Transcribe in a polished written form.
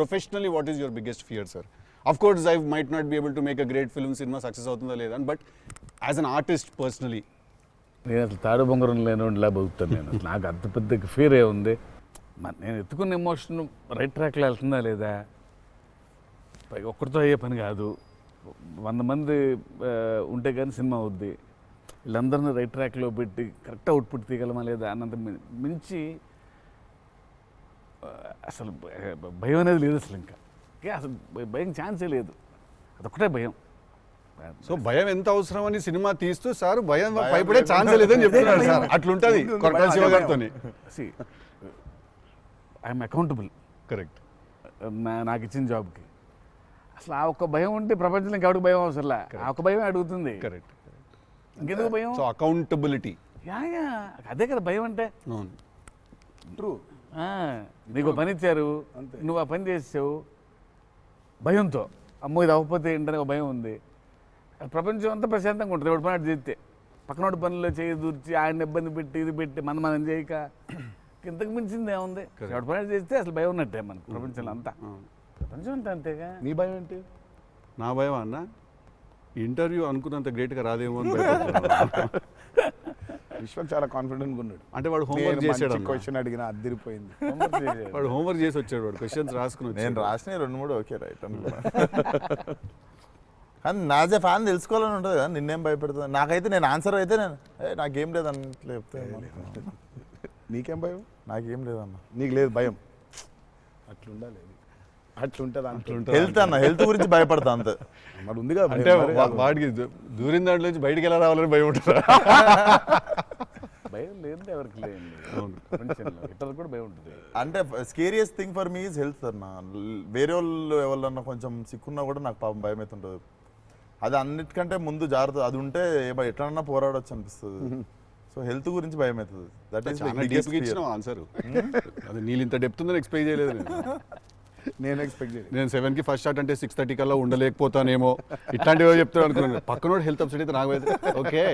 Professionally, what is your biggest fear, sir? Of course, I might not be able to make a great film cinema success అవుతుందా లేదా, but as an artist personally. నేను అసలు తాడు బొంగరం లేనిలా బతుకుతాను నేను అసలు. నాకు అంత పెద్ద ఫీర్ ఏ ఉంది. నేను ఎత్తుకున్న ఎమోషన్ రైట్ ట్రాక్లో వెళ్తుందా లేదా, పైగా ఒక్కరితో అయ్యే పని కాదు. 100 మంది ఉంటే కానీ సినిమా అవుద్ది. వీళ్ళందరినీ రైట్ ట్రాక్లో పెట్టి కరెక్ట్ అవుట్పుట్ తీయగలమా లేదా అన్నంత మించి అసలు భయం అనేది లేదు అసలు. ఇంకా అసలు భయం ఛాన్సే లేదు, అదొక్కటే భయం. సో భయం ఎంత అవసరం అని సినిమా తీస్తూ సార్ భయం భయపడే ఛాన్స్ లేదని చెప్తున్నారు సార్. అట్లుంటది కొరటాల శివ గారితో. I'm accountable. కరెక్ట్. నాకు ఇచ్చిన జాబ్కి అసలు ఆ ఒక్క భయం ఉంటే ప్రపంచంలో ఇంకెవరికి భయం అవసరం. ఆ ఒక్క భయం అడుగుతుంది. కరెక్ట్. ఇంకెందుకు భయం? So accountability. యా అదే కదా భయం అంటే. ట్రూ. నీకు పని ఇచ్చారు, నువ్వు ఆ పని చేసావు భయంతో, అమ్మో ఇది అవ్వకపోతే ఏంటనే ఒక భయం ఉంది. ప్రపంచం అంతా ప్రశాంతంగా ఉంటుంది ఎవరి పని అటు చేస్తే. పక్కనోడి పనుల్లో చేయి దూర్చి ఆయన ఇబ్బంది పెట్టి ఇది పెట్టి మనం చేయక ఇంతకు మించింది ఏముంది? ఎవరి పని అటు చేస్తే అసలు భయం ఉన్నట్టే మనకు ప్రపంచంలో అంతా. ప్రపంచం అంతా అంతేగా. నీ భయం ఏంటి? నా భయం అన్న ఇంటర్వ్యూ అనుకున్నంత గ్రేట్గా రాదేమో అని భయపడుతున్నాను. విశ్వం చాలా కాన్ఫిడెంట్గా ఉన్నాడు. అంటే వాడు హోంవర్క్ చేసాడు. క్వశ్చన్ అడిగిన అదిరిపోయింది. వాడు హోంవర్క్ చేసి వచ్చాడు. వాడు క్వశ్చన్స్ రాసుకుని నేను రాసిన 2-3 ఓకే రైట్ అనుకున్నా. కానీ నాజే ఫ్యాన్ తెలుసుకోవాలని ఉంటుంది కదా, నిన్నేం భయపెడుతుంది. నాకైతే నేను ఆన్సర్ అయితే నేను నాకేం లేదు అన్నట్లు చెప్తే. నీకేం భయం? నాకేం లేదన్న. నీకు లేదు భయం? అట్లుండాలి. అట్లుంటుంది. హెల్త్ అన్న, హెల్త్ గురించి భయపడతా అంతే. మరి ఉంది కదా అంటే వాడికి దూరిన దాంట్లో నుంచి బయటికి ఎలా రావాలని భయం ఉంటుంది. భయం లేదు ఎవరికి లేదండి ప్రపంచంలో. ఇతరులకు కూడా భయం ఉంటుంది. అంటే scariest thing for me is health అన్న. వేరే వాళ్ళు ఎవరన్నా కొంచెం సిక్కున్నా కూడా నాకు పాపం భయం అవుతుంటుంది. అది అన్నిటికంటే ముందు జాగ్రత్త అది ఉంటే ఎట్లన్నా పోరాడొచ్చు అనిపిస్తుంది. సో హెల్త్ గురించి భయం అవుతుంది. That is answer. అది నీళ్ళు ఇంత డెప్త్ ఉందని ఎక్స్పెక్ట్ చేయలేదు నేను ఎక్స్పెక్ట్ చేయలేదు. నేను 7కి ఫస్ట్ షాట్ అంటే 6:30 కల్లా ఉండలేకపోతానేమో ఇట్లాంటివి చెప్తాను అనుకున్నాను. పక్కనోడు హెల్త్ అప్సెట్ అయితే నాకు ఓకే.